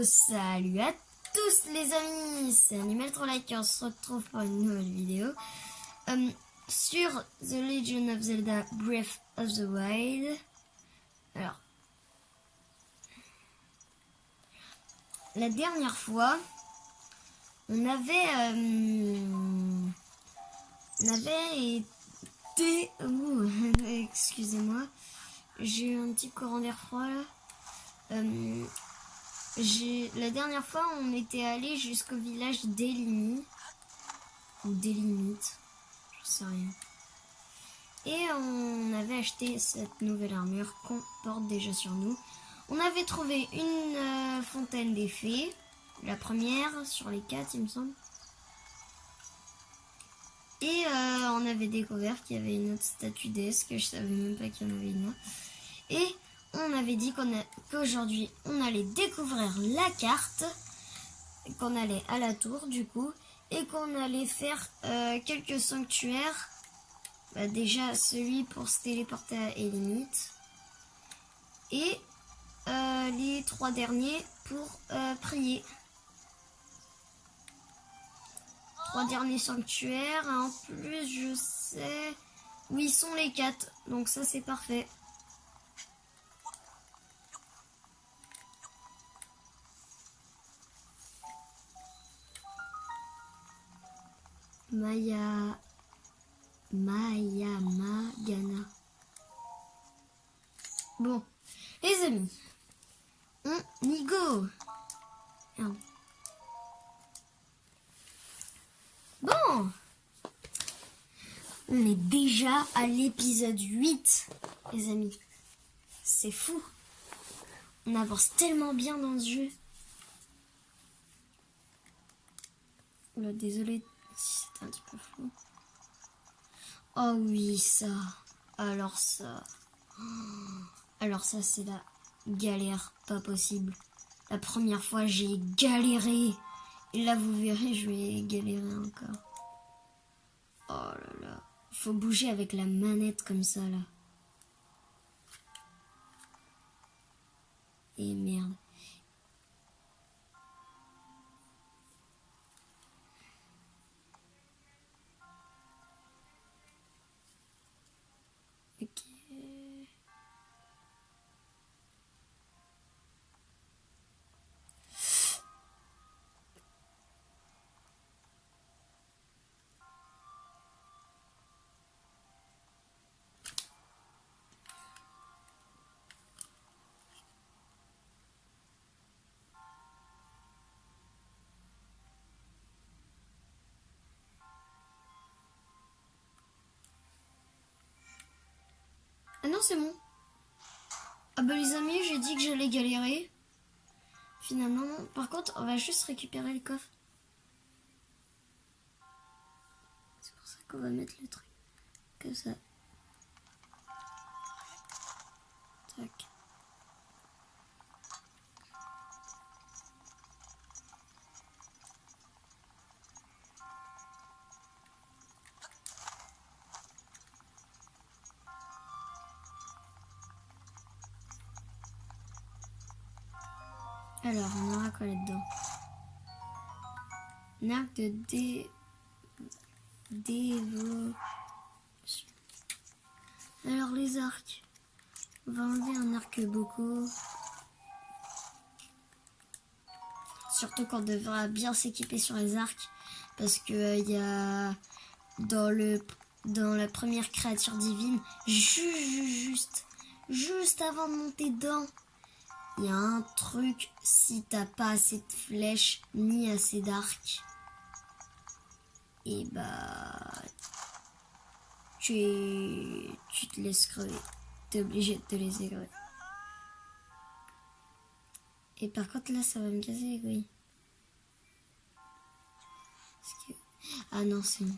Salut à tous les amis, c'est Animal Trollike et on se retrouve pour une nouvelle vidéo sur The Legend of Zelda Breath of the Wild. Alors, la dernière fois, on avait été... excusez-moi, j'ai eu un petit courant d'air froid là. La dernière fois, on était allé jusqu'au village d'Elimi. Ou d'Elimite, je sais rien. Et on avait acheté cette nouvelle armure qu'on porte déjà sur nous. On avait trouvé une fontaine des fées. La première sur les 4, il me semble. Et on avait découvert qu'il y avait une autre statue déesse que je savais même pas qu'il y en avait une. Et on avait dit qu'aujourd'hui on allait découvrir la carte, qu'on allait à la tour du coup, et qu'on allait faire quelques sanctuaires. Déjà celui pour se téléporter à Elimite, et les 3 derniers pour prier. 3 derniers sanctuaires, en plus je sais où ils sont les 4, donc ça c'est parfait. Magana. Bon, les amis, on y go. Bon, on est déjà à l'épisode 8, les amis. C'est fou. On avance tellement bien dans ce jeu. Oula, désolé si c'était un petit peu flou. Oh oui, ça. Alors ça. Alors ça, c'est la galère pas possible. La première fois, j'ai galéré. Et là, vous verrez, je vais galérer encore. Oh là là. Faut bouger avec la manette comme ça, là. Et merde. Ok. Ah non, c'est bon. Ah bah les amis, j'ai dit que j'allais galérer. Finalement, non. Par contre, on va juste récupérer le coffre. C'est pour ça qu'on va mettre le truc comme ça. Tac. Alors, on aura quoi là-dedans? Un arc de dévotion. Alors, les arcs. On va enlever un arc-boco. Surtout qu'on devra bien s'équiper sur les arcs. Parce que il y a dans la première créature divine, juste avant de monter dedans, il y a un truc, si t'as pas assez de flèches ni assez d'arcs, et bah tu te laisses crever. T'es obligé de te laisser crever. Et par contre là ça va me casser les couilles. Ah non, c'est bon.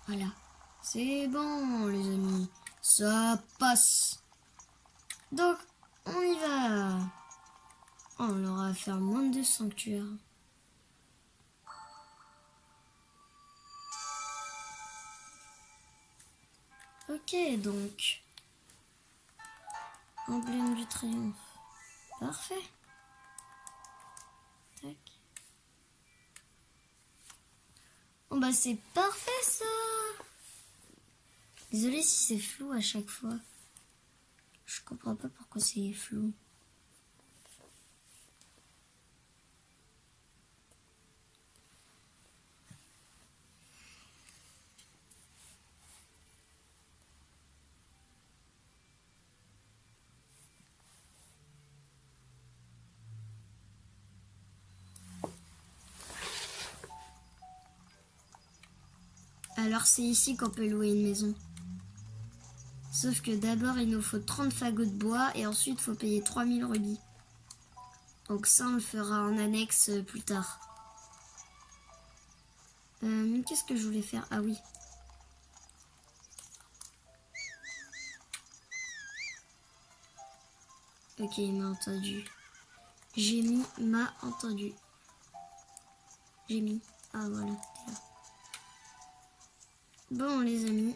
Voilà. C'est bon les amis. Ça passe. Donc on y va. Oh, on aura à faire moins de 2 sanctuaires. Ok, donc Emblème du triomphe. Parfait. Tac. Bon bah c'est parfait ça. Désolée si c'est flou à chaque fois. Je comprends pas pourquoi c'est flou. Alors c'est ici qu'on peut louer une maison. Sauf que d'abord il nous faut 30 fagots de bois et ensuite il faut payer 3000 rubis. Donc ça on le fera en annexe plus tard. Qu'est-ce que je voulais faire? Ah oui. Ok, il m'a entendu. J'ai mis m'a entendu. J'ai mis. Ah voilà, t'es là. Bon les amis.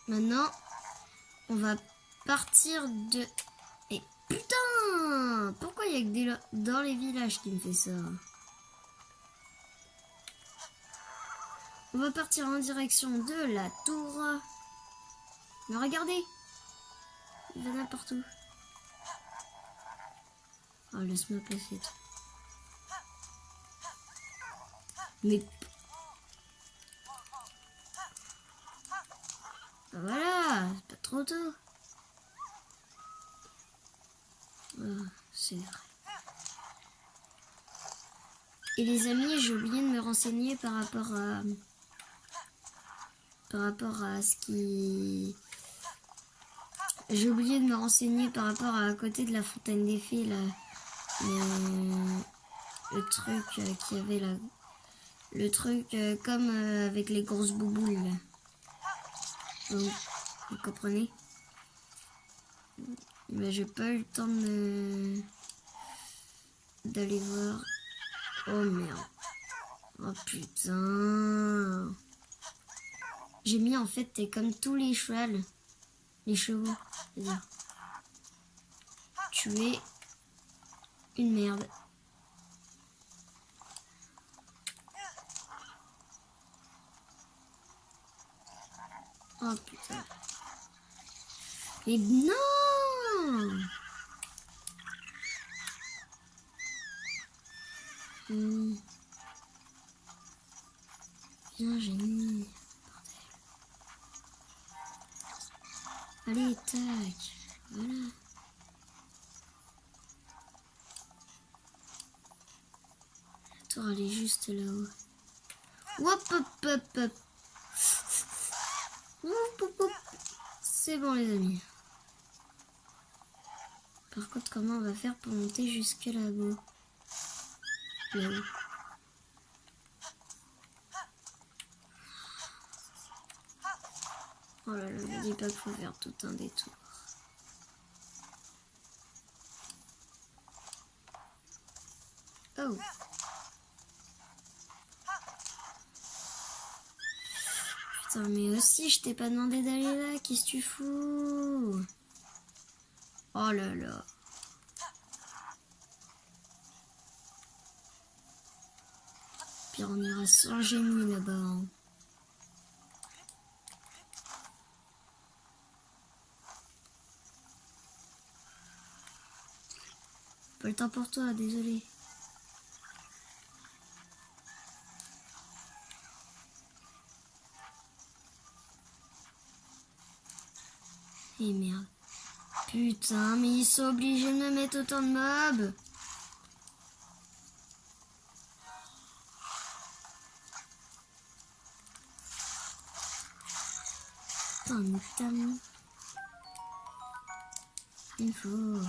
Maintenant, on va partir de... Et putain! Pourquoi il y a que des dans les villages qui me fait ça? On va partir en direction de la tour. Mais regardez! Il va n'importe où. Oh, laisse-moi passer. Mais... Voilà! C'est pas trop tôt. Oh, c'est vrai. Et les amis, j'ai oublié de me renseigner par rapport à ce qui... J'ai oublié de me renseigner par rapport à côté de la fontaine des fées, là. Le truc qu'il y avait là. Le truc comme avec les grosses bouboules, là. Donc, vous comprenez? Mais j'ai pas eu le temps d'aller voir. Oh merde. Oh putain. J'ai mis en fait, t'es comme tous les chevaux. Les chevaux, c'est-à-dire. Tu es une merde. Oh putain. Mais non! Bien, j'ai mis. Allez, tac. Voilà. La tour, elle est juste là-haut. Hop, hop, hop, hop. C'est bon, les amis. Par contre, comment on va faire pour monter jusque là-haut? Là-haut. Oh là là, ne dis pas qu'il faut faire tout un détour. Oh. Putain, mais aussi, je t'ai pas demandé d'aller là. Qu'est-ce que tu fous? Oh là là. Puis on ira sans génie là-bas. Hein. Pas le temps pour toi, désolé. Et merde. Putain, mais ils sont obligés de me mettre autant de mobs. Putain, mais tellement. Il faut.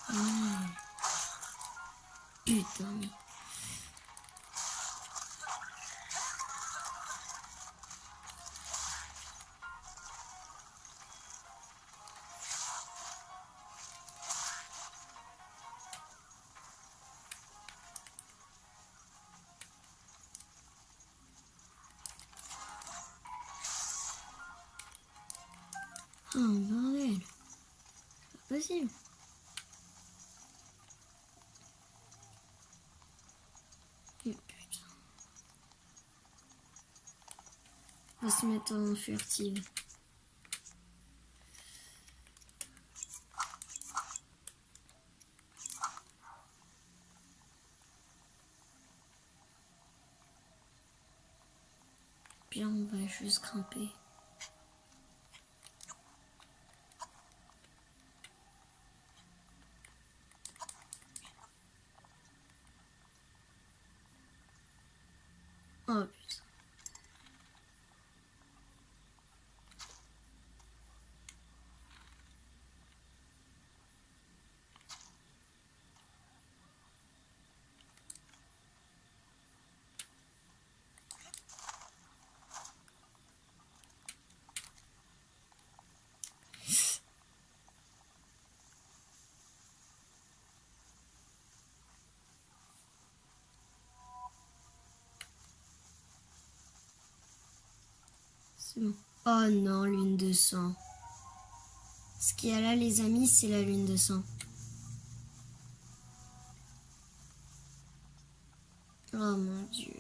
Ouais. Putain, mais. Oh, bordel. possible. Oh, putain. On va se mettre en furtive. Puis on va juste grimper. Oh putain. C'est bon. Oh non, lune de sang. Ce qu'il y a là, les amis, c'est la lune de sang. Oh mon dieu.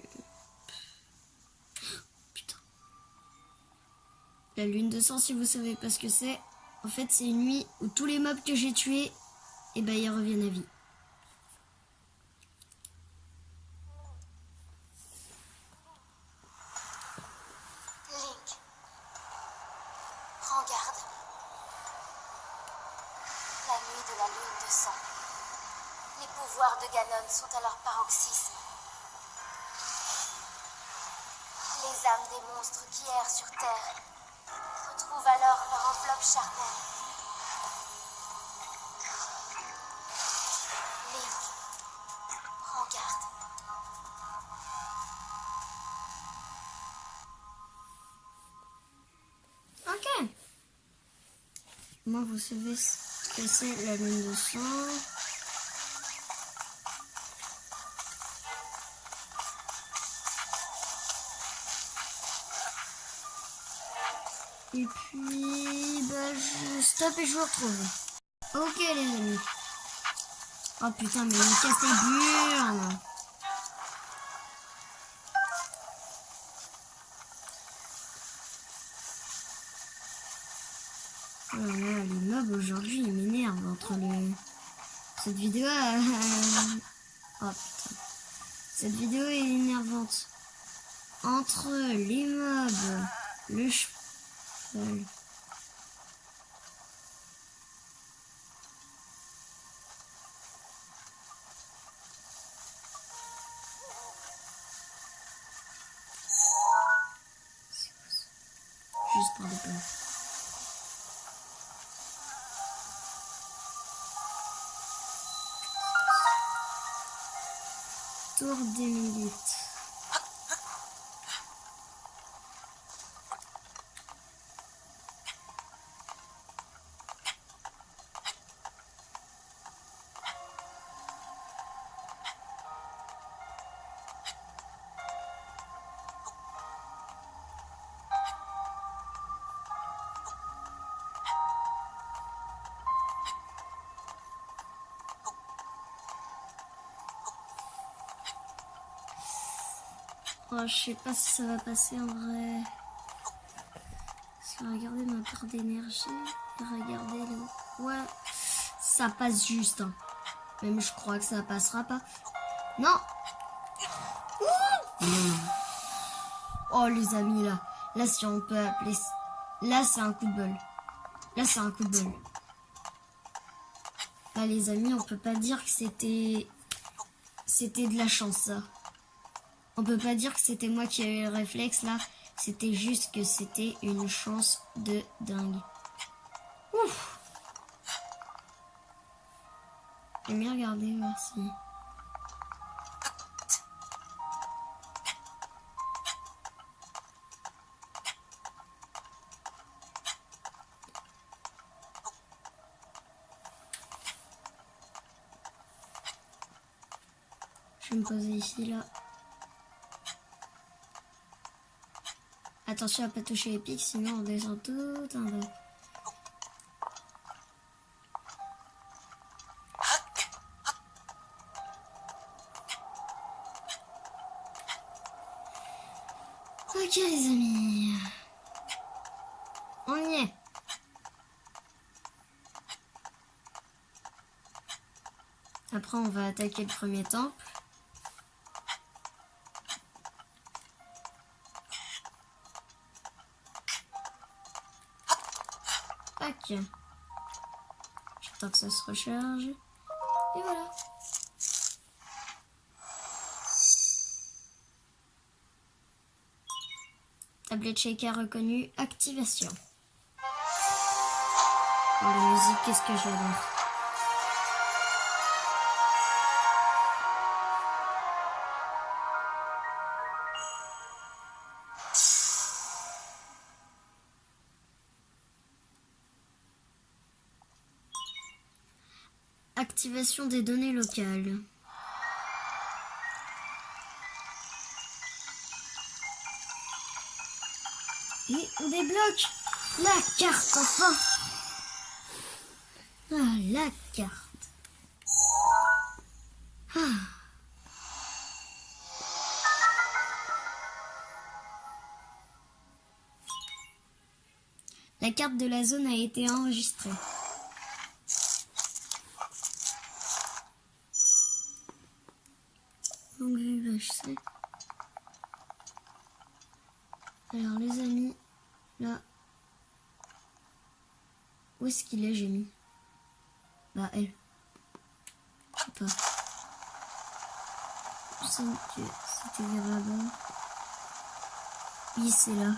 Putain. La lune de sang, si vous savez pas ce que c'est, en fait, c'est une nuit où tous les mobs que j'ai tués, eh ben, ils reviennent à vie. Link, prends garde. La nuit de la lune de sang. Les pouvoirs de Ganon sont à leur paroxysme. Les âmes des monstres qui errent sur Terre retrouvent alors leur enveloppe charnelle. Link, prends garde. Ok. Moi, vous savez ce que c'est la lune de sang. Et puis, bah, je stoppe et je vous retrouve. Ok, les amis. Oh putain, mais il me casse les burnes. Oh là là, les mobs aujourd'hui, ils m'énervent entre le... Cette vidéo... Oh putain. Cette vidéo est énervante. Entre les mobs, le cheval... Juste pour des pommes. Tour des milites. Oh, je sais pas si ça va passer en vrai. Parce que regardez ma barre d'énergie. Regardez le... Ouais, ça passe juste. Hein. Même je crois que ça passera pas. Non. Oh les amis là. Là si on peut appeler... Là c'est un coup de bol. Là c'est un coup de bol. Là les amis, on peut pas dire que c'était... C'était de la chance ça. On peut pas dire que c'était moi qui ai eu le réflexe là. C'était juste que c'était une chance de dingue. Ouf. J'aime bien regarder, merci. Je vais me poser ici là. Attention à pas toucher les pics, sinon on descend tout en bas. Ok les amis. On y est. Après on va attaquer le premier temple. Ok. J'attends que ça se recharge. Et voilà. Tablette shaker reconnue. Activation. Oh, la musique, qu'est-ce que j'adore. Activation des données locales. Et on débloque la carte enfin. Ah, la carte. Ah. La carte de la zone a été enregistrée. Donc je sais. Alors les amis, là, où est-ce qu'il est, j'ai mis? Bah elle. Je sais pas. Je sais que c'était vers là-bas. Oui, c'est là.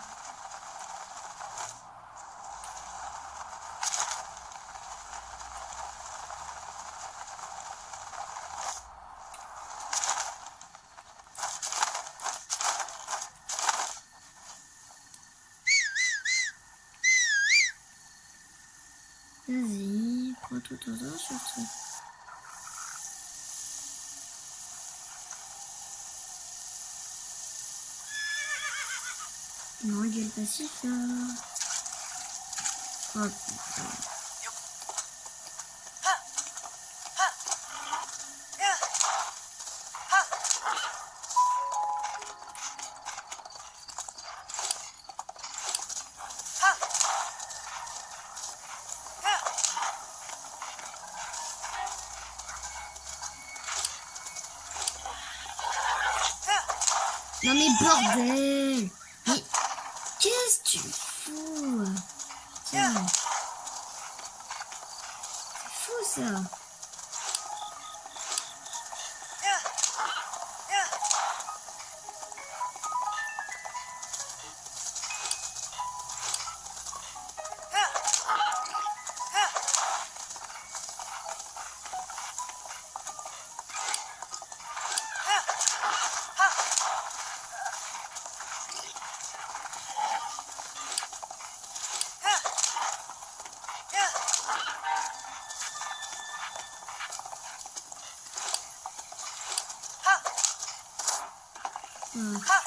Vas-y, prends tout ton temps surtout. Non, il y a le passif là. Oh putain. Non mais bordel! Mais qu'est-ce que tu fous? Tiens. C'est fou ça! Ah.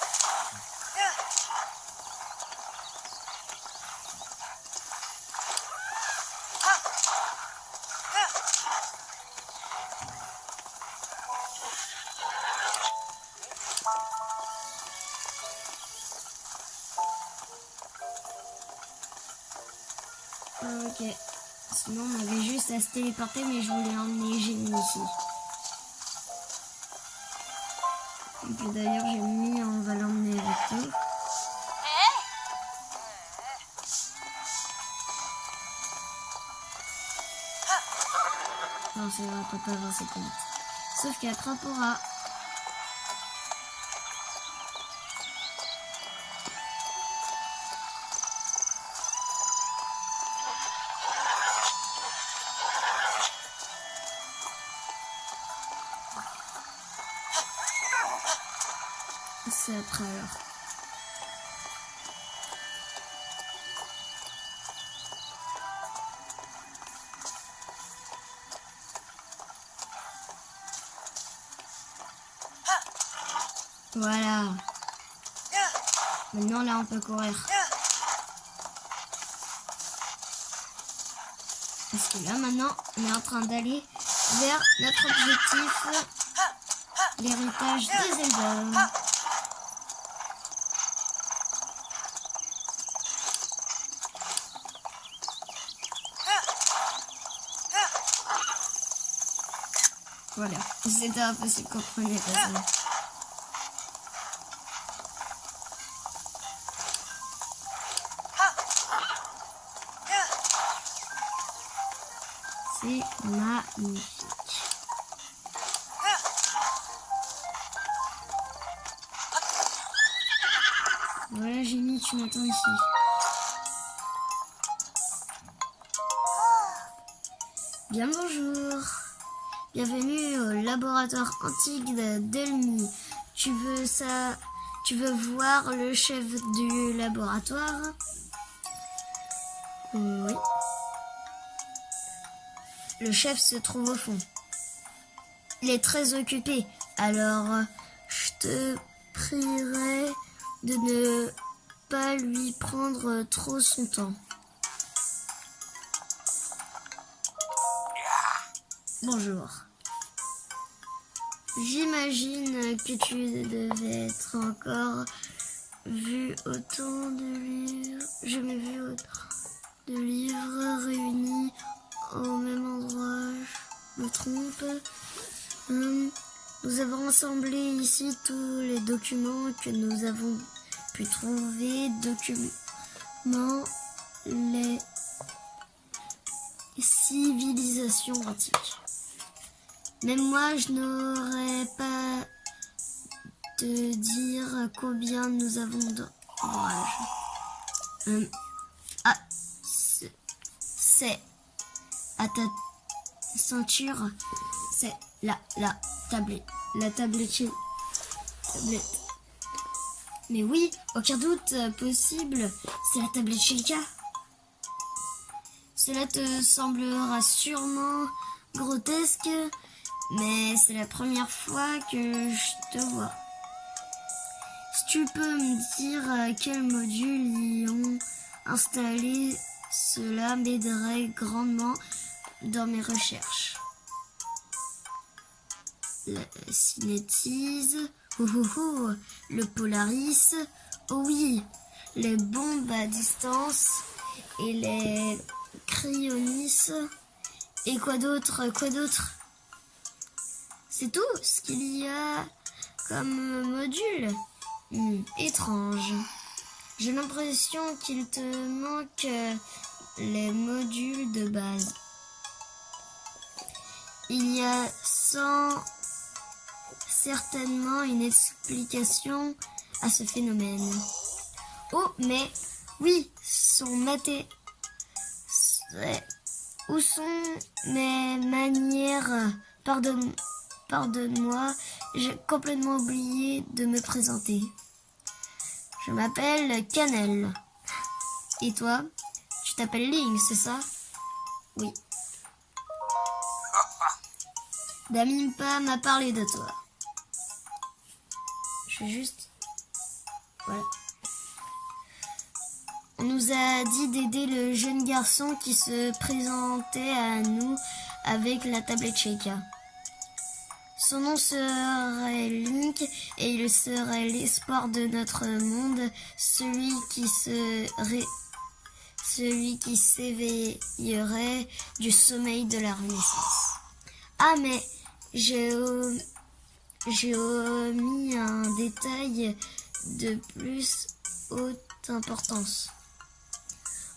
Ok. Sinon on avait juste à se téléporter, mais je voulais emmener Génie ici. Et puis d'ailleurs j'ai mis, on va l'emmener avec nous. Non c'est vrai, on peut pas avancer plus vite. Sauf qu'après on pourra. C'est après alors. Voilà. Maintenant là on peut courir. Parce que là maintenant on est en train d'aller vers notre objectif. L'héritage de Zelda. Voilà, c'était impossible qu'on prenait pas ça. C'est magnifique. Voilà, Jimmy, tu m'attends ici. Bien bonjour. Bienvenue au laboratoire antique de Delmy. Tu veux voir le chef du laboratoire? Oui. Le chef se trouve au fond. Il est très occupé, alors je te prierai de ne pas lui prendre trop son temps. Bonjour. J'imagine que tu devais être encore vu autant de livres. Jamais vu autant de livres réunis au même endroit. Je me trompe. Nous avons rassemblé ici tous les documents que nous avons pu trouver. Documents les civilisations antiques. Même moi, je n'aurais pas de dire combien nous avons d'ouvrages. C'est à ta ceinture, c'est la tablette. La tablette. Mais oui, aucun doute possible, c'est la tablette Sheikah. Cela te semblera sûrement grotesque, mais c'est la première fois que je te vois. Si tu peux me dire quels modules y ont installé, cela m'aiderait grandement dans mes recherches. La cinétise, le Polaris, oh oui, les bombes à distance et les cryonis. Et quoi d'autre? C'est tout ce qu'il y a comme module. Étrange. J'ai l'impression qu'il te manque les modules de base. Il y a certainement une explication à ce phénomène. Oh, mais oui, où sont mes manières? Pardonne-moi, j'ai complètement oublié de me présenter. Je m'appelle Cannelle. Et toi? Tu t'appelles Link, c'est ça? Oui. Damimpa m'a parlé de toi. Je vais juste... Voilà. On nous a dit d'aider le jeune garçon qui se présentait à nous avec la tablette Sheikah. Son nom serait Link et il serait l'espoir de notre monde, celui qui s'éveillerait du sommeil de la Renaissance. Ah, mais j'ai omis un détail de plus haute importance.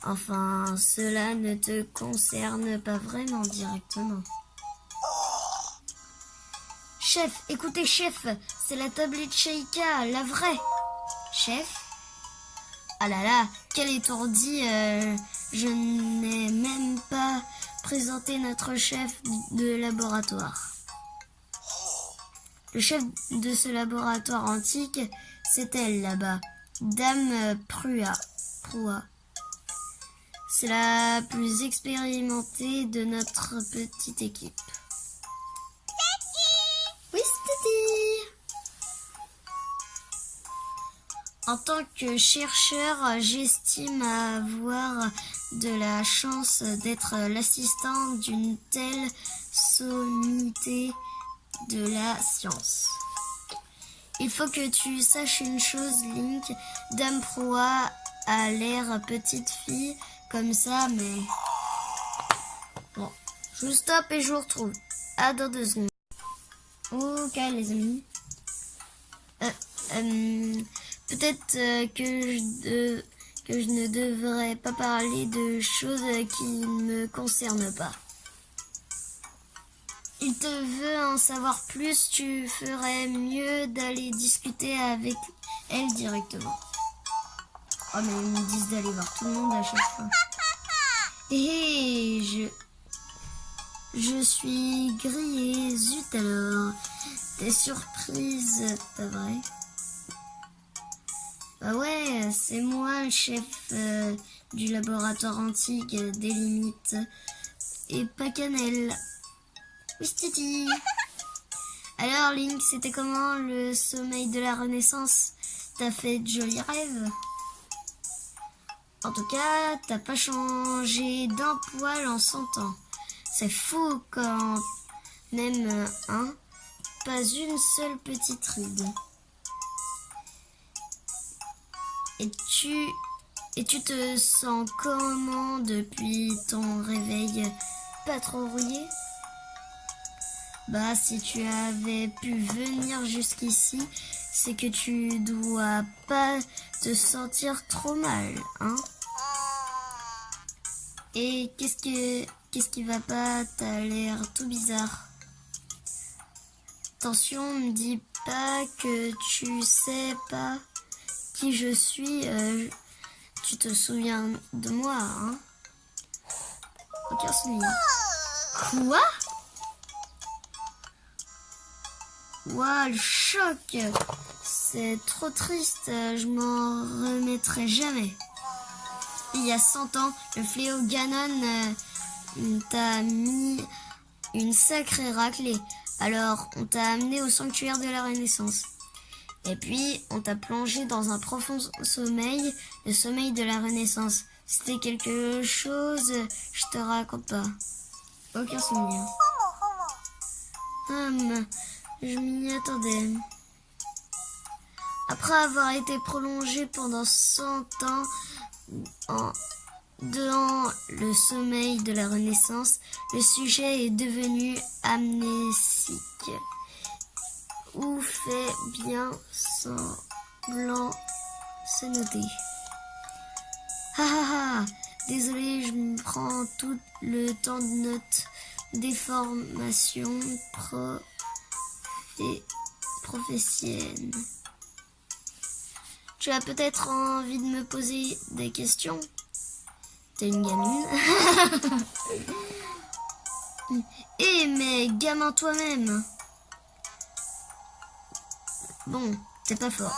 Enfin, cela ne te concerne pas vraiment directement. Chef, écoutez, chef, c'est la tablette Sheikah, la vraie. Chef? Ah là là, quel étourdi, je n'ai même pas présenté notre chef de laboratoire. Le chef de ce laboratoire antique, c'est elle là-bas, Dame Prua. C'est la plus expérimentée de notre petite équipe. Oui, c'est En tant que chercheur, j'estime avoir de la chance d'être l'assistant d'une telle sommité de la science. Il faut que tu saches une chose, Link. Dame Proa a l'air petite fille comme ça, mais... Bon, je stoppe et je vous retrouve. À dans 2 secondes. Ok les amis. Peut-être que je ne devrais pas parler de choses qui ne me concernent pas. Il te veut en savoir plus, tu ferais mieux d'aller discuter avec elle directement. Oh mais ils me disent d'aller voir tout le monde à chaque fois. Et je suis grillée, zut alors. T'es surprise, pas vrai? Bah ouais, c'est moi le chef du laboratoire antique des limites. Et pas Cannelle. Oustiti. Alors Link, c'était comment le sommeil de la Renaissance? T'as fait de jolis rêves? En tout cas, t'as pas changé d'un poil en 100 ans. C'est fou quand même, hein? Pas une seule petite ride. Et tu te sens comment depuis ton réveil? Pas trop rouillé? Bah, si tu avais pu venir jusqu'ici, c'est que tu dois pas te sentir trop mal, hein? Et qu'est-ce qui va pas? T'as l'air tout bizarre. Attention, me dis pas que tu sais pas qui je suis. Tu te souviens de moi, hein? Aucun souvenir. Quoi? Ouah, le choc! C'est trop triste, je m'en remettrai jamais. Il y a 100 ans, le fléau Ganon t'a mis une sacrée raclée. Alors, on t'a amené au sanctuaire de la Renaissance. Et puis, on t'a plongé dans un profond sommeil, le sommeil de la Renaissance. C'était quelque chose, je te raconte pas. Aucun souvenir. Je m'y attendais. Après avoir été prolongé pendant 100 ans dans le sommeil de la Renaissance, le sujet est devenu amnésique. Ou fait bien semblant, c'est noté. Désolé, je me prends tout le temps de notes. Des formations professionnelles. Tu as peut-être envie de me poser des questions? T'es une gamine. Mais gamin toi-même. Bon, t'es pas fort.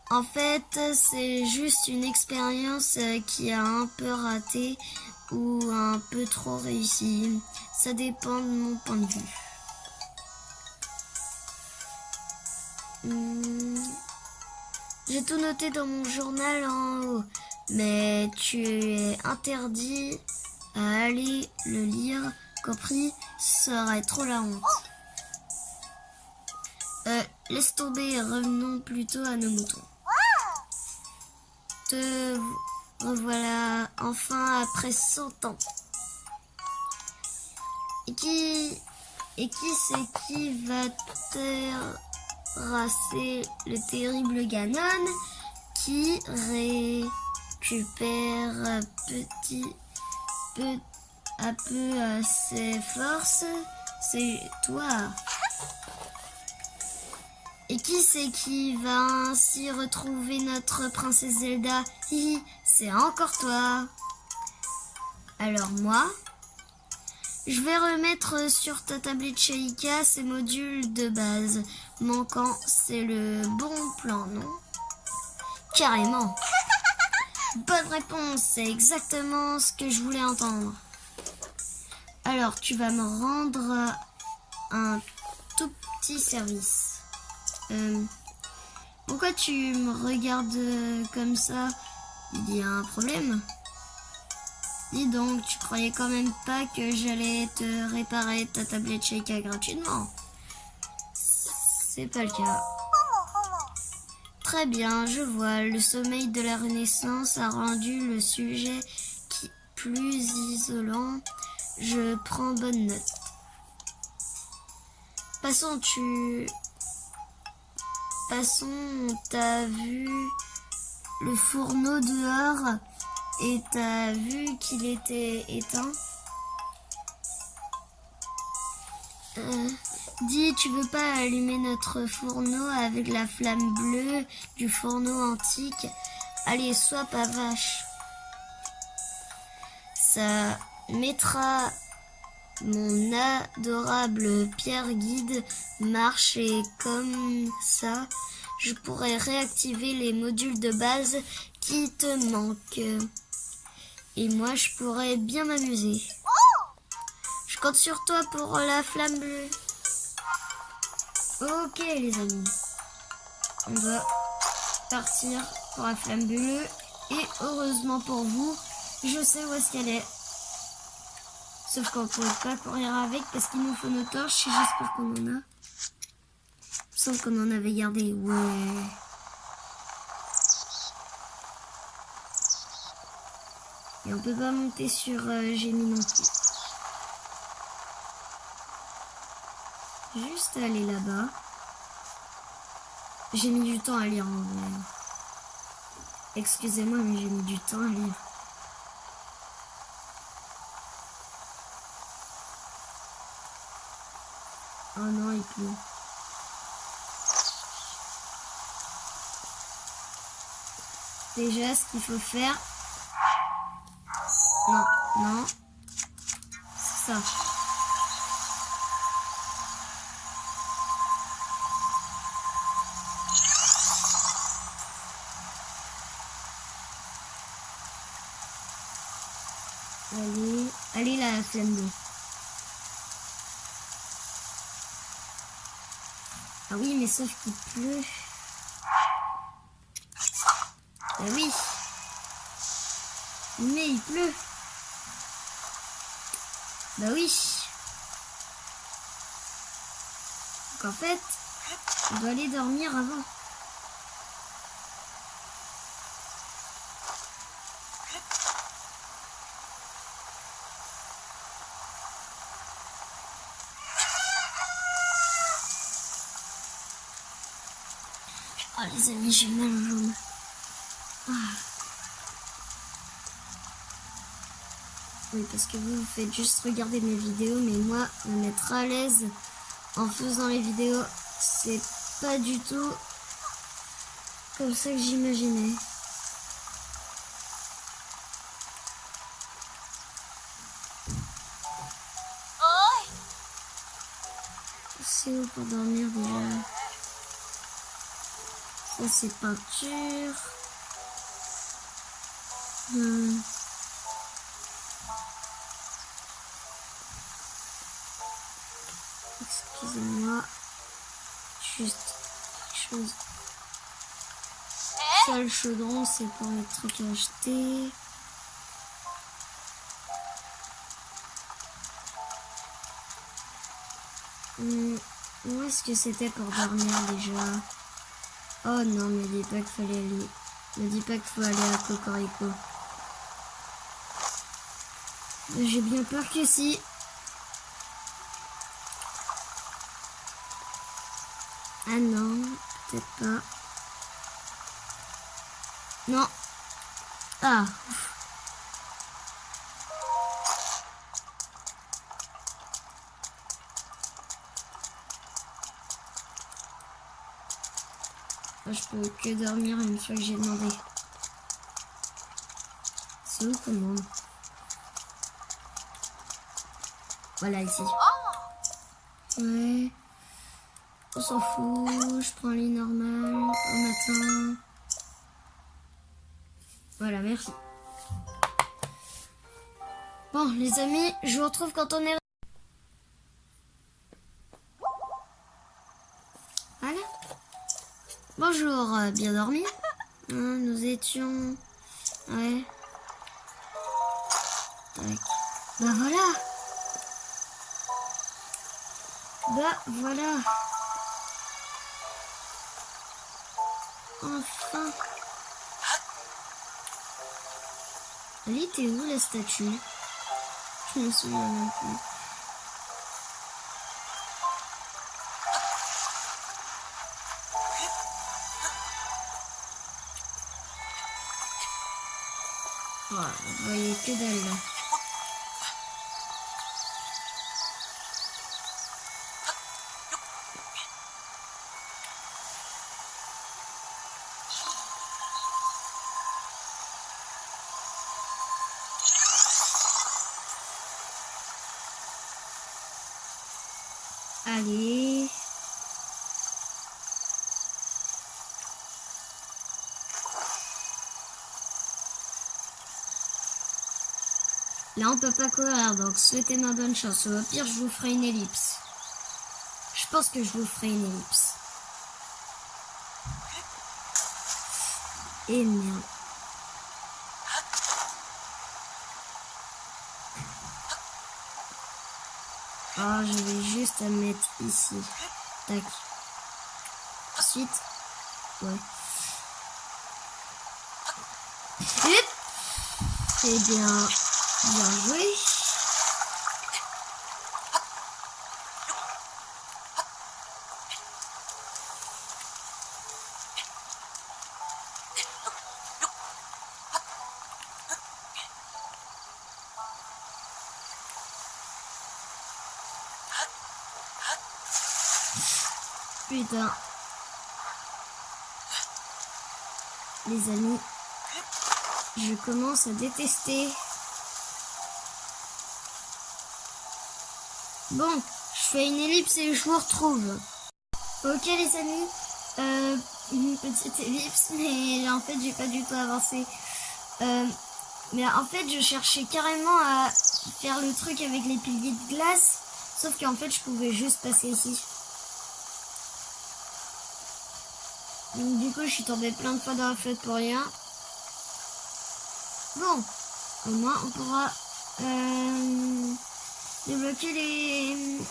En fait, c'est juste une expérience qui a un peu raté ou un peu trop réussi. Ça dépend de mon point de vue. J'ai tout noté dans mon journal en haut, mais tu es interdit à aller le lire, compris? Ce serait trop la honte. Laisse tomber, revenons plutôt à nos moutons. Te revoilà enfin après 100 ans. Et qui c'est qui va terrasser le terrible Ganon qui récupère peu à peu ses forces? C'est toi. Et qui c'est qui va ainsi retrouver notre princesse Zelda? Hihi, c'est encore toi. Alors moi, je vais remettre sur ta tablette Sheikah ces modules de base. Manquant, c'est le bon plan, non? Carrément. Bonne réponse, c'est exactement ce que je voulais entendre. Alors, tu vas me rendre un tout petit service. Pourquoi tu me regardes comme ça? Il y a un problème? Dis donc, tu croyais quand même pas que j'allais te réparer ta tablette Sheikah gratuitement? C'est pas le cas. Très bien, je vois. Le sommeil de la Renaissance a rendu le sujet plus isolant. Je prends bonne note. Passons, t'as vu le fourneau dehors et t'as vu qu'il était éteint. Dis, tu veux pas allumer notre fourneau avec la flamme bleue du fourneau antique? Allez, sois pas vache. Ça mettra mon adorable Pierre Guide marche et comme ça, je pourrai réactiver les modules de base qui te manquent. Et moi, je pourrais bien m'amuser. Je compte sur toi pour la flamme bleue. Ok les amis, on va partir pour la flamme bleue et heureusement pour vous, je sais où est-ce qu'elle est. Sauf qu'on ne pourrait pas courir avec parce qu'il nous faut nos torches et j'espère qu'on en a. Il me semble qu'on en avait gardé, ouais. Et on peut pas monter sur Génie non plus. Juste aller là-bas. J'ai mis du temps à lire en vrai. Excusez-moi, mais j'ai mis du temps à lire. Oh non, il pleut. Déjà, ce qu'il faut faire... Non, non. C'est ça. Allez la flamme bleue. Ah oui, mais sauf qu'il pleut. Ah oui. Mais il pleut. Bah oui. Donc en fait, on doit aller dormir avant. Oh les amis, j'ai mal aux jambes. Ah. Oui, parce que vous faites juste regarder mes vidéos, mais moi, me mettre à l'aise en faisant les vidéos, c'est pas du tout comme ça que j'imaginais. C'est où pour dormir déjà? Ça c'est peinture. Excusez-moi. Juste quelque chose. Ça le chaudron c'est pour les trucs à acheter. Où est-ce que c'était pour dormir déjà? Oh non, me dis pas qu'il fallait aller. Me dis pas qu'il faut aller à Cocorico. J'ai bien peur que si. Ah non, peut-être pas. Non. Ah. Je peux que dormir une fois que j'ai demandé. C'est où commande? Voilà, ici. Ouais. On s'en fout. Je prends un lit normal au matin. Voilà, merci. Bon, les amis, je vous retrouve quand on est... Voilà. Bonjour, bien dormi. Nous étions... Ouais. Tac. Bah voilà. Bah voilà. Enfin. Elle était où la statue? Je me souviens même plus. vous voyez que dalle là. Allez. Là, on peut pas courir, donc souhaitez-moi bonne chance. Au pire, je vous ferai une ellipse. Je pense que je vous ferai une ellipse. Et merde. Ah, je vais juste à mettre ici. Tac. Ensuite. Ouais. Hop. C'est bien. Bien joué. Putain. Les amis, je commence à détester. Bon, je fais une ellipse et je vous retrouve. Ok les amis, une petite ellipse, mais là en fait j'ai pas du tout avancé. Mais en fait je cherchais carrément à faire le truc avec les piliers de glace, sauf qu'en fait je pouvais juste passer ici. Donc du coup je suis tombée plein de fois dans la flotte pour rien. Bon, au moins on pourra débloquer les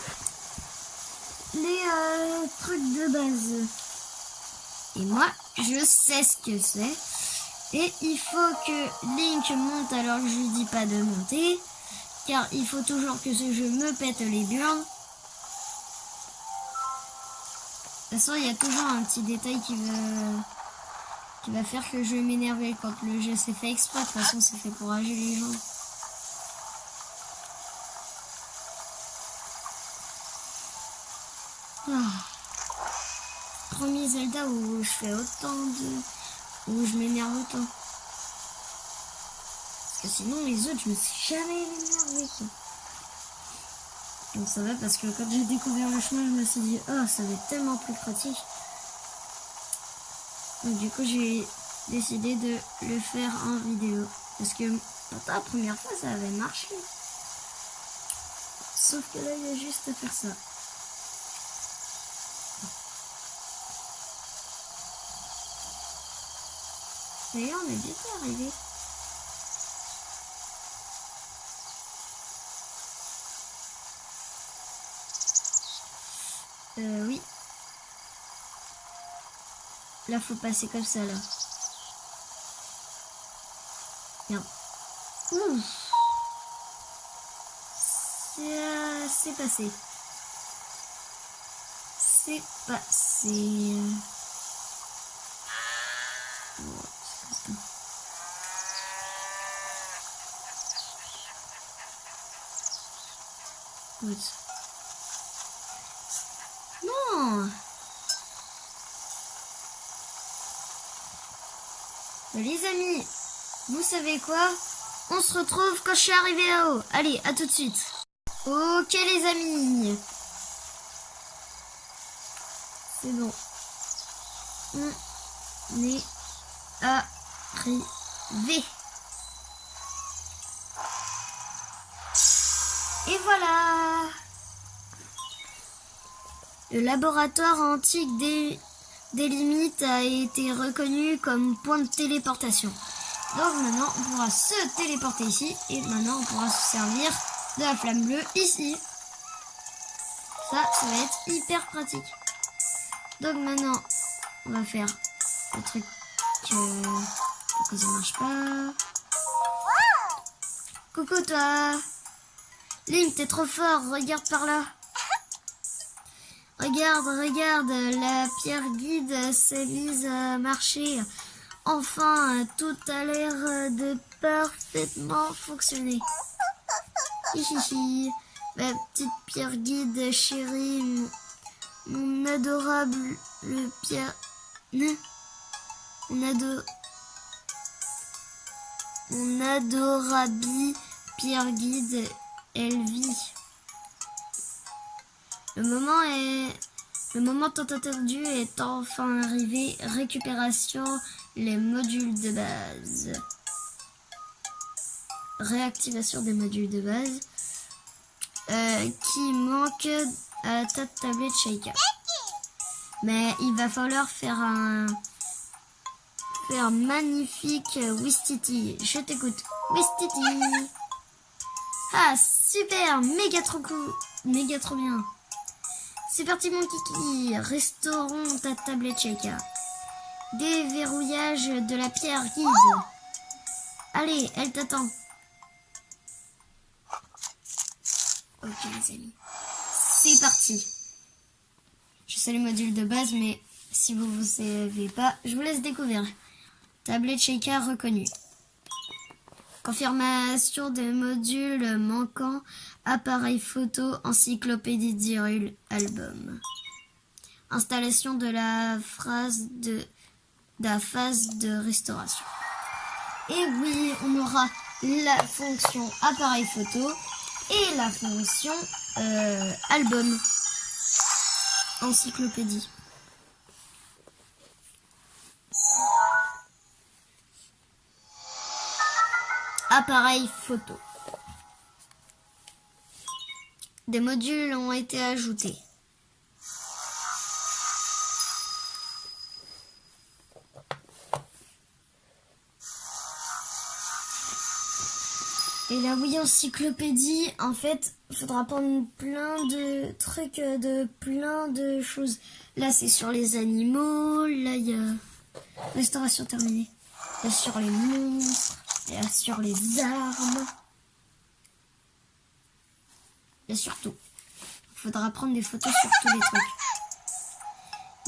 trucs de base. Et moi, je sais ce que c'est. Et il faut que Link monte alors que je lui dis pas de monter. Car il faut toujours que ce jeu me pète les burnes. De toute façon, il y a toujours un petit détail qui va faire que je vais m'énerver quand le jeu s'est fait exprès. De toute façon, c'est fait pour rager les gens. Premier Zelda où je fais autant de... où je m'énerve autant. Parce que sinon les autres je me suis jamais énervé quoi. Donc ça va parce que quand j'ai découvert le chemin je me suis dit oh ça va être tellement plus pratique. Donc du coup j'ai décidé de le faire en vidéo. Parce que pourtant la première fois ça avait marché. Sauf que là il y a juste à faire ça. D'ailleurs, on est bientôt arrivé. Oui. Là, faut passer comme ça, là. Merde. Ouh. C'est passé. C'est passé. Non. Les amis, vous savez quoi? On se retrouve quand je suis arrivé là-haut. Allez, à tout de suite. Ok les amis. C'est bon. On est arrivé. Et voilà. Le laboratoire antique des limites a été reconnu comme point de téléportation. Donc maintenant on pourra se téléporter ici et maintenant on pourra se servir de la flamme bleue ici. Ça va être hyper pratique. Donc maintenant on va faire le truc que ça marche pas. Coucou toi. Link, t'es trop fort, regarde par là. Regarde, la pierre guide s'est mise à marcher. Enfin, tout a l'air de parfaitement fonctionner. Hihihi, ma petite Pierre Guide chérie, mon adorable Pierre... Mon adorable Pierre Guide, elle vit. Le moment tant attendu est enfin arrivé. Récupération, les modules de base. Réactivation des modules de base. Qui manque à ta tablette Sheikah. Mais il va falloir faire un magnifique Wistiti. Je t'écoute. Wistiti. Ah, super, méga trop cool, méga trop bien. C'est parti mon kiki, restaurons ta tablette Sheikah. Déverrouillage de la Pierre Guide. Allez, elle t'attend. Ok les amis, c'est parti. Je sais les modules de base, mais si vous ne savez pas, je vous laisse découvrir. Tablette Sheikah reconnue. Confirmation des modules manquants. Appareil photo, encyclopédie d'Hyrule, album. Installation de la phase de restauration. Et oui, on aura la fonction appareil photo et la fonction album, encyclopédie. Appareil photo. Des modules ont été ajoutés. Et la oui encyclopédie, en fait, il faudra prendre plein de trucs, de plein de choses. Là, c'est sur les animaux. Là, il y a restauration terminée. Là, sur les monstres. Là, sur les armes. Et surtout, il faudra prendre des photos sur tous les trucs.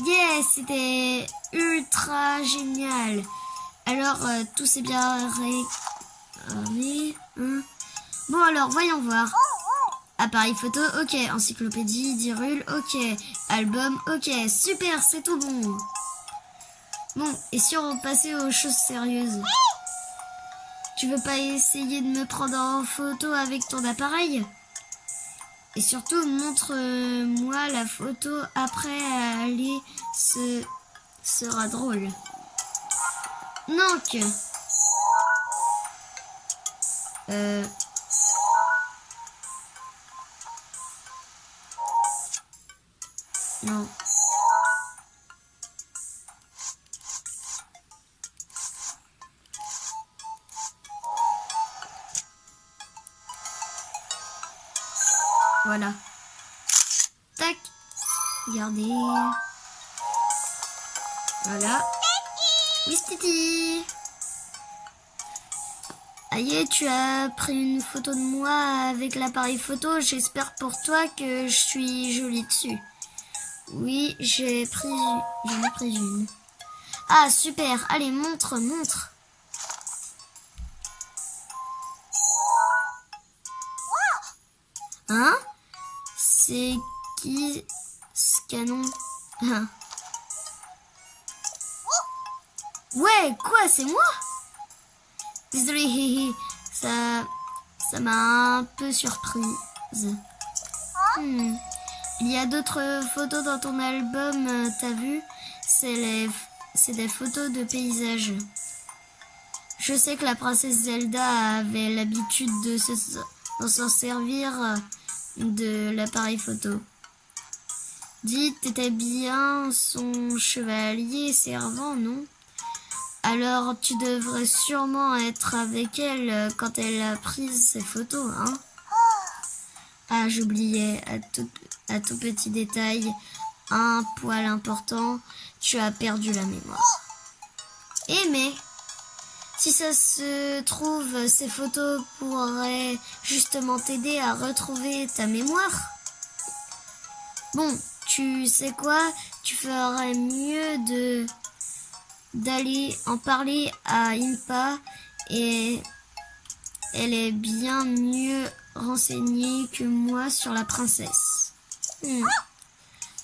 Yes, c'était ultra génial. Alors, tout s'est bien réglé. Bon, alors, voyons voir. Appareil photo, ok. Encyclopédie, d'Hyrule, ok. Album, ok. Super, c'est tout bon. Bon, et si on passait aux choses sérieuses? Tu veux pas essayer de me prendre en photo avec ton appareil? Et surtout, montre-moi la photo après aller, ce sera drôle. Donc, non. Voilà. Tac. Regardez. Voilà. Wistiti. Aïe, tu as pris une photo de moi avec l'appareil photo. J'espère pour toi que je suis jolie dessus. Oui, j'en ai pris une. Ah, super. Allez, montre. Hein? C'est qui ce canon? Ouais, quoi, c'est moi? Désolé, ça m'a un peu surprise. Il y a d'autres photos dans ton album, t'as vu? C'est des photos de paysages. Je sais que la princesse Zelda avait l'habitude de s'en servir de l'appareil photo. Dis, t'étais bien son chevalier servant, non? Alors tu devrais sûrement être avec elle quand elle a pris ses photos, hein? Ah, j'oubliais, à tout petit détail, un poil important, tu as perdu la mémoire. Mais, si ça se trouve, ces photos pourraient justement t'aider à retrouver ta mémoire. Bon, tu sais quoi? Tu ferais mieux d'aller en parler à Impa et elle est bien mieux renseignée que moi sur la princesse.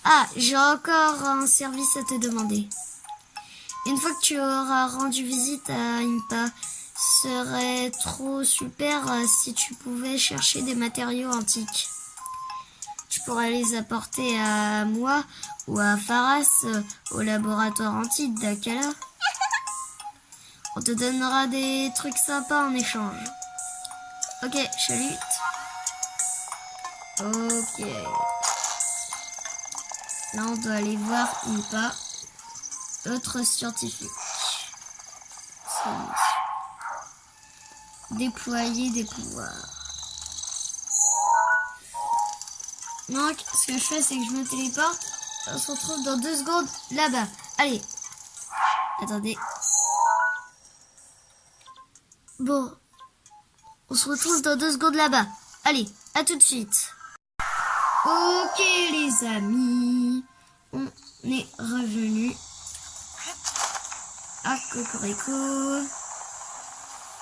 Ah, j'ai encore un service à te demander. Une fois que tu auras rendu visite à Impa, serait trop super si tu pouvais chercher des matériaux antiques. Tu pourrais les apporter à moi ou à Faras au laboratoire antique d'Akala. On te donnera des trucs sympas en échange. Ok, chalut. Ok. Là, on doit aller voir Impa, autre scientifique. Déployer des pouvoirs. Donc, ce que je fais, c'est que je me téléporte. On se retrouve dans 2 secondes là-bas. Allez. Attendez. Bon. On se retrouve dans 2 secondes là-bas. Allez, à tout de suite. Ok les amis. On est revenu. À Cocorico.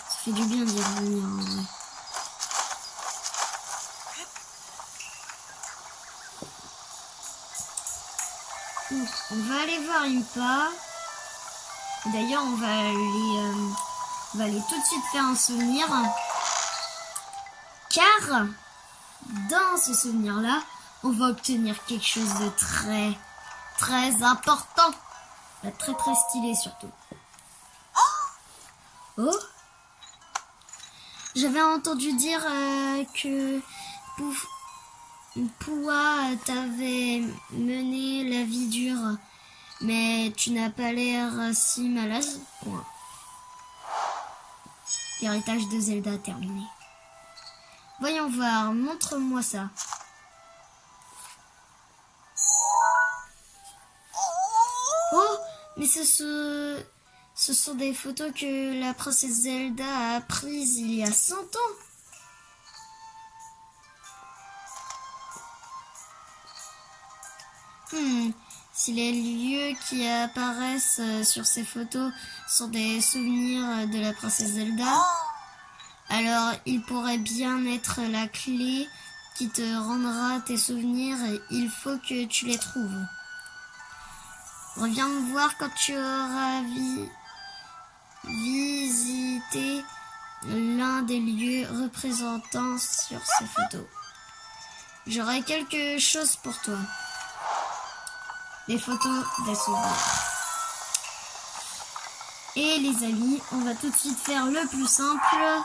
Ça fait du bien d'y revenir en vrai. Donc, on va aller voir Impa. D'ailleurs, on va aller tout de suite faire un souvenir. Car, dans ce souvenir-là, on va obtenir quelque chose de très, très important. Très, très stylé surtout. Oh! J'avais entendu dire que Poua t'avait mené la vie dure, mais tu n'as pas l'air si malade. Point. L'héritage de Zelda terminé. Voyons voir, montre-moi ça. Oh, mais ce sont des photos que la princesse Zelda a prises il y a 100 ans. Si les lieux qui apparaissent sur ces photos sont des souvenirs de la princesse Zelda, alors il pourrait bien être la clé qui te rendra tes souvenirs et il faut que tu les trouves. Reviens me voir quand tu auras visité l'un des lieux représentant sur ces photos. J'aurai quelque chose pour toi. Des photos, des souvenirs. Et les amis, on va tout de suite faire le plus simple.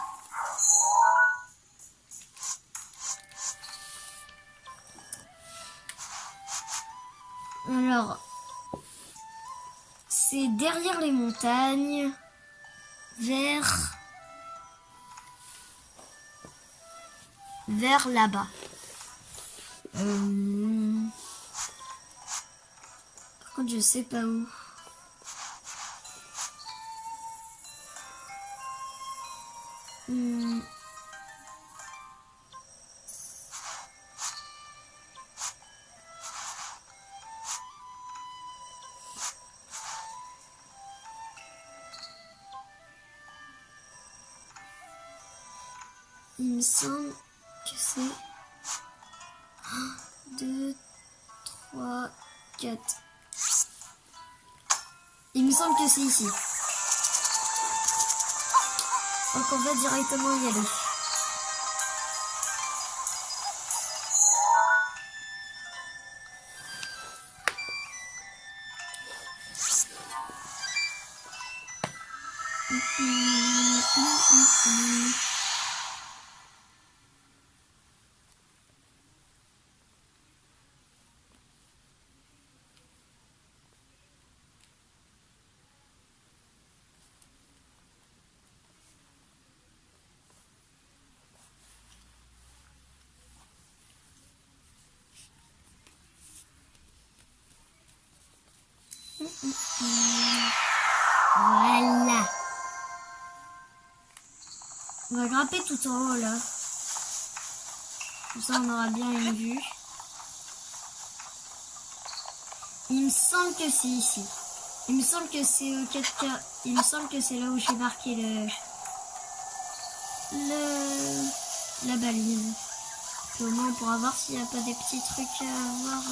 Alors, c'est derrière les montagnes, vers là-bas. Par contre, je sais pas où. Il me semble que c'est 1, 2, 3, 4. Il me semble que c'est ici. Donc on va directement y aller. Voilà. On va grimper tout en haut là. Comme ça on aura bien une vue. Il me semble que c'est ici. Il me semble que c'est au 4K. Il me semble que c'est là où j'ai marqué la balise. Puis au moins on pourra voir s'il n'y a pas des petits trucs à voir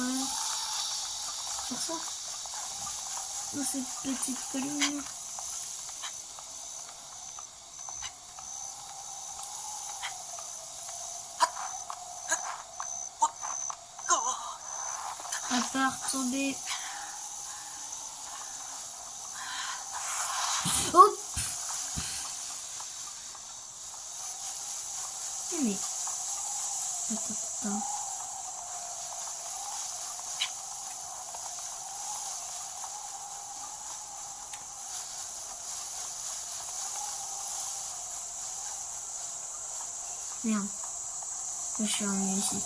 sur ça. Dans cette petite colline. À part tomber. Oh! Mais. Attends. Merde. Là, je suis revenu ici.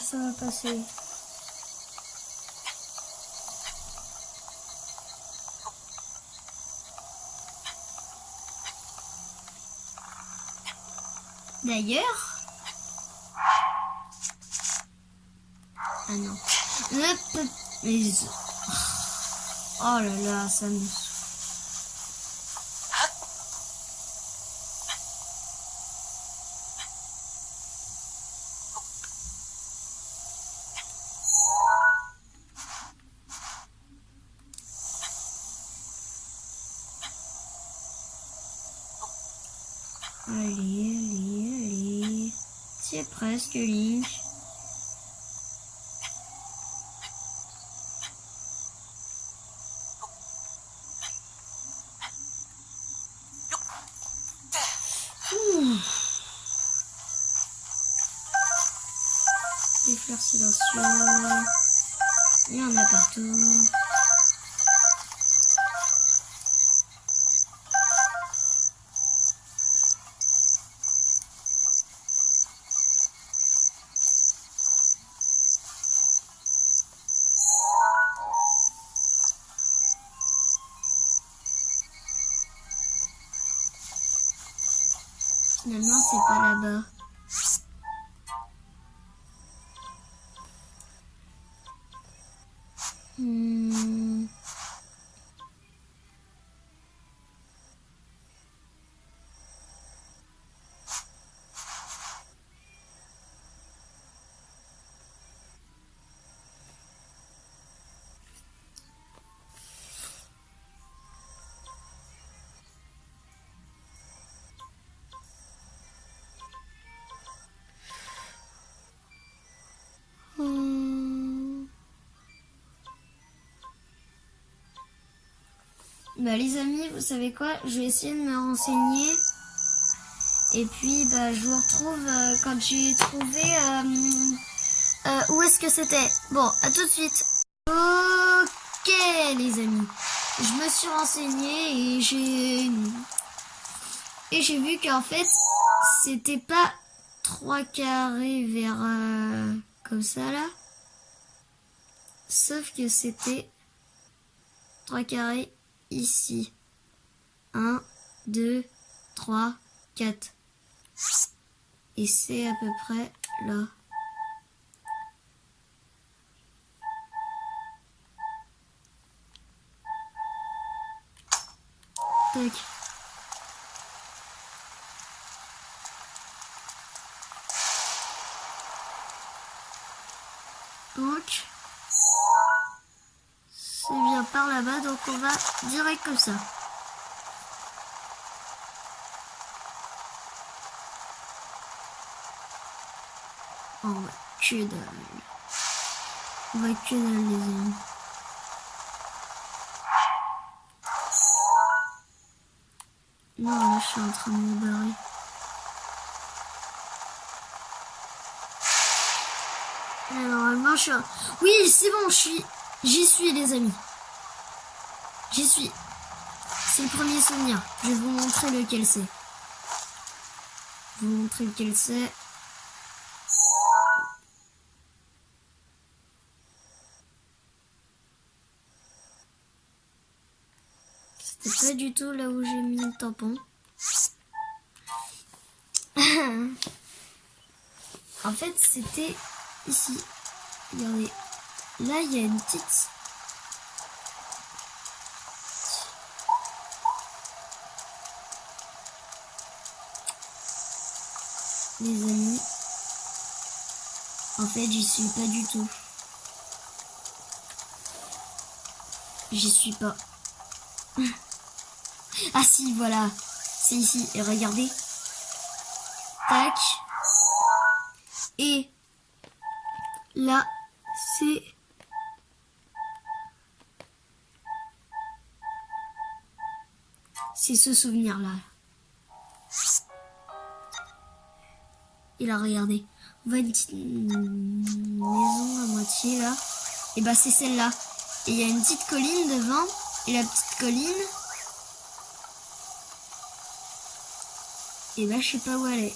Ça va passer. D'ailleurs. Ah non. Mais... Oh là là, ça me... Allez. C'est presque Link. Des fleurs silencieuses. Il y en a partout. Finalement, c'est pas là-bas. Bah les amis, vous savez quoi? Je vais essayer de me renseigner. Et puis bah je vous retrouve quand j'ai trouvé où est-ce que c'était. Bon, à tout de suite. Ok les amis. Je me suis renseignée et j'ai vu qu'en fait c'était pas 3 carrés vers comme ça là. Sauf que c'était 3 carrés ici. 1, 2, 3, 4. Et c'est à peu près là. Tac. Donc, c'est bien par là-bas, donc on va direct comme ça. On va que dalle. On va que dalle les amis. Non, là je suis en train de me barrer. Là, normalement je suis... Oui, c'est bon, j'y suis les amis. J'y suis. C'est le premier souvenir. Je vais vous montrer lequel c'est. Je vais vous montrer lequel c'est. C'était pas du tout là où j'ai mis le tampon. En fait, c'était ici. Regardez. Là, il y a une petite... Les amis. En fait, j'y suis pas du tout. J'y suis pas. Ah si, voilà. C'est ici. Et regardez. Tac. Et là, c'est... C'est ce souvenir-là. Et là, regardez. On voit une petite maison à moitié, là. Et bah, c'est celle-là. Et il y a une petite colline devant. Et la petite colline... Et bah, je sais pas où elle est.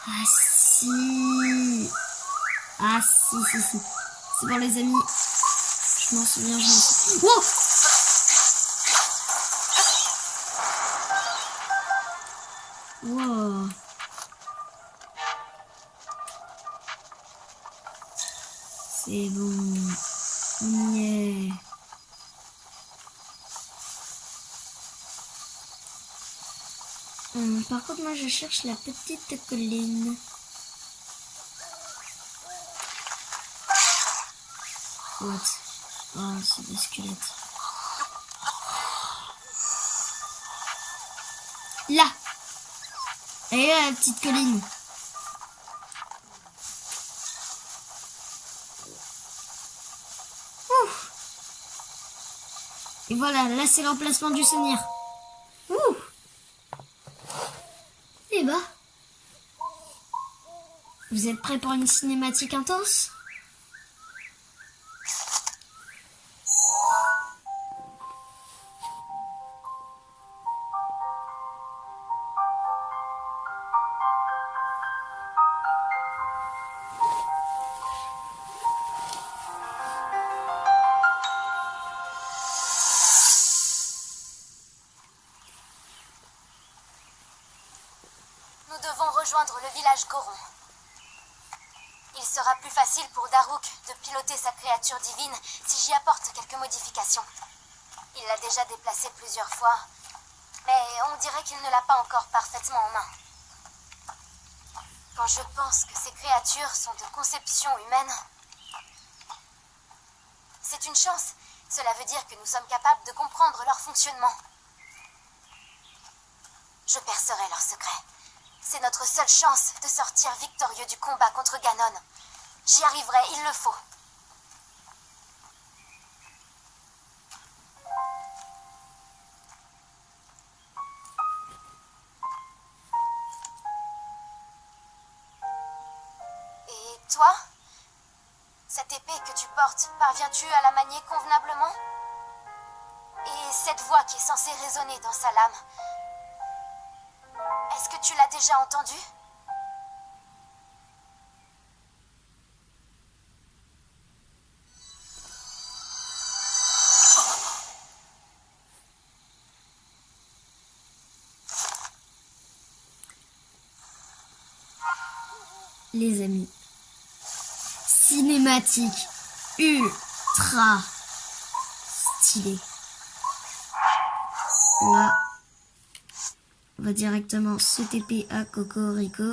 Ah si. Ah si. C'est bon les amis. Je m'en souviens, Wow. Wow. C'est bon. On y est. Par contre, moi, je cherche la petite colline. What? Oh, c'est des squelettes. Là! Et là, la petite colline. Ouf. Et voilà, là, c'est l'emplacement du souvenir. Ouh. Et bah, vous êtes prêts pour une cinématique intense? Nous devons rejoindre le village Goron. Il sera plus facile pour Daruk de piloter sa créature divine si j'y apporte quelques modifications. Il l'a déjà déplacée plusieurs fois, mais on dirait qu'il ne l'a pas encore parfaitement en main. Quand je pense que ces créatures sont de conception humaine, c'est une chance. Cela veut dire que nous sommes capables de comprendre leur fonctionnement. Je percerai leur secret. C'est notre seule chance de sortir victorieux du combat contre Ganon. J'y arriverai, il le faut. Et toi? Cette épée que tu portes, parviens-tu à la manier convenablement? Et cette voix qui est censée résonner dans sa lame, est-ce que tu l'as déjà entendue? Les amis, cinématique ultra stylée. Là, on va directement se TP à Cocorico.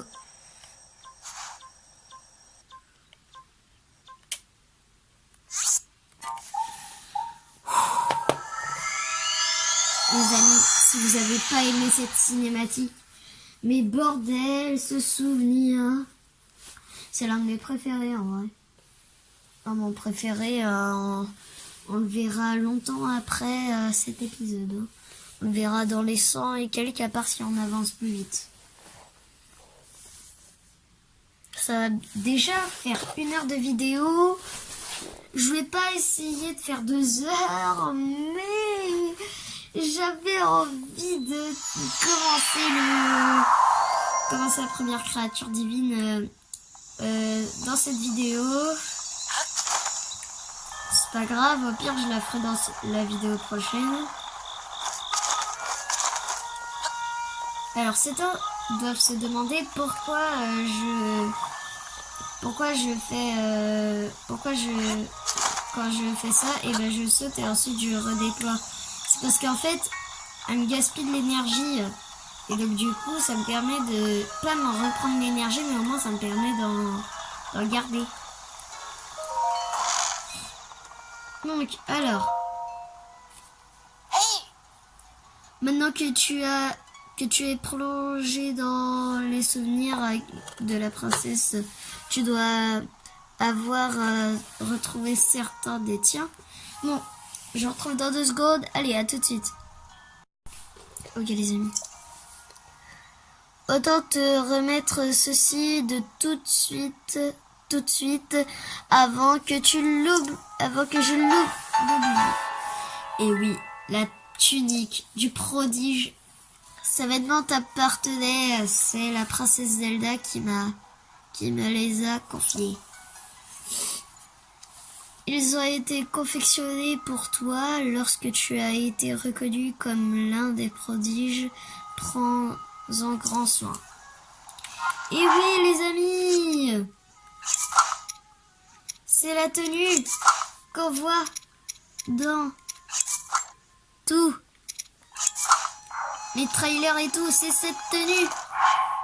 Les amis, si vous avez pas aimé cette cinématique, mais bordel, ce souvenir, c'est l'un de mes préférés en vrai. Enfin, mon préféré, on le verra longtemps après cet épisode. Hein. On le verra dans les 100 et quelques, à part si on avance plus vite. Ça va déjà faire 1 heure de vidéo. Je vais pas essayer de faire 2 heures, mais j'avais envie de commencer la première créature divine dans cette vidéo. C'est pas grave, au pire je la ferai dans la vidéo prochaine. Alors certains doivent se demander pourquoi quand je fais ça, et ben je saute et ensuite je redéploie. C'est parce qu'en fait, elle me gaspille de l'énergie. Et donc du coup, ça me permet de pas m'en reprendre l'énergie, mais au moins ça me permet d'en garder. Donc, alors. Maintenant que tu es plongé dans les souvenirs de la princesse, tu dois avoir retrouvé certains des tiens. Bon, je retrouve dans 2 secondes. Allez, à tout de suite. Ok les amis. Autant te remettre ceci de tout de suite, avant que je l'oublie. Et oui, la tunique du prodige. Ces vêtements t'appartenaient, c'est la princesse Zelda qui me les a confiés. Ils ont été confectionnés pour toi lorsque tu as été reconnu comme l'un des prodiges. Prends-en grand soin. Et oui les amis, c'est la tenue qu'on voit dans tout. Les trailers et tout, c'est cette tenue.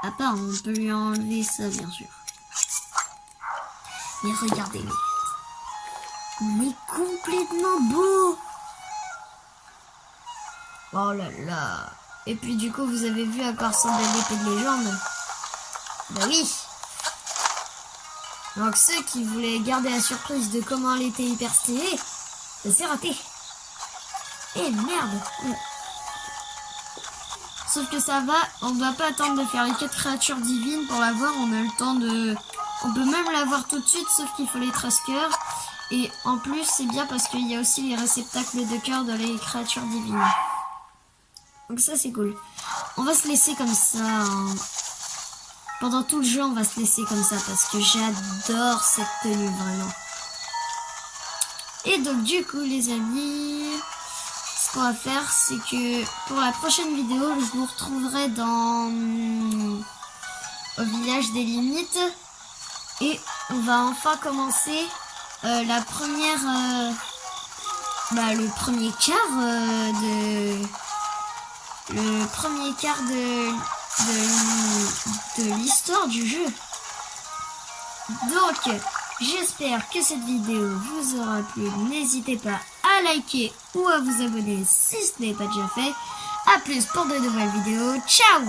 À part, on peut lui enlever ça, bien sûr. Mais regardez-le. Il est complètement beau. Oh là là. Et puis du coup, vous avez vu à quoi ressemble l'épée de légende. Bah oui. Donc ceux qui voulaient garder la surprise de comment elle était hyper stylée, c'est raté. Eh merde. Sauf que ça va, on ne va pas attendre de faire les 4 créatures divines pour l'avoir, on a le temps de... On peut même l'avoir tout de suite, sauf qu'il faut les 13 cœurs. Et en plus, c'est bien parce qu'il y a aussi les réceptacles de cœurs dans les créatures divines. Donc ça, c'est cool. On va se laisser comme ça. Hein. Pendant tout le jeu, on va se laisser comme ça parce que j'adore cette tenue, vraiment. Et donc, du coup, les amis... Ce qu'on va faire, c'est que pour la prochaine vidéo, je vous retrouverai au village des limites et on va enfin commencer le premier quart de l'histoire du jeu. Donc, j'espère que cette vidéo vous aura plu. N'hésitez pas à liker ou à vous abonner si ce n'est pas déjà fait. A plus pour de nouvelles vidéos. Ciao!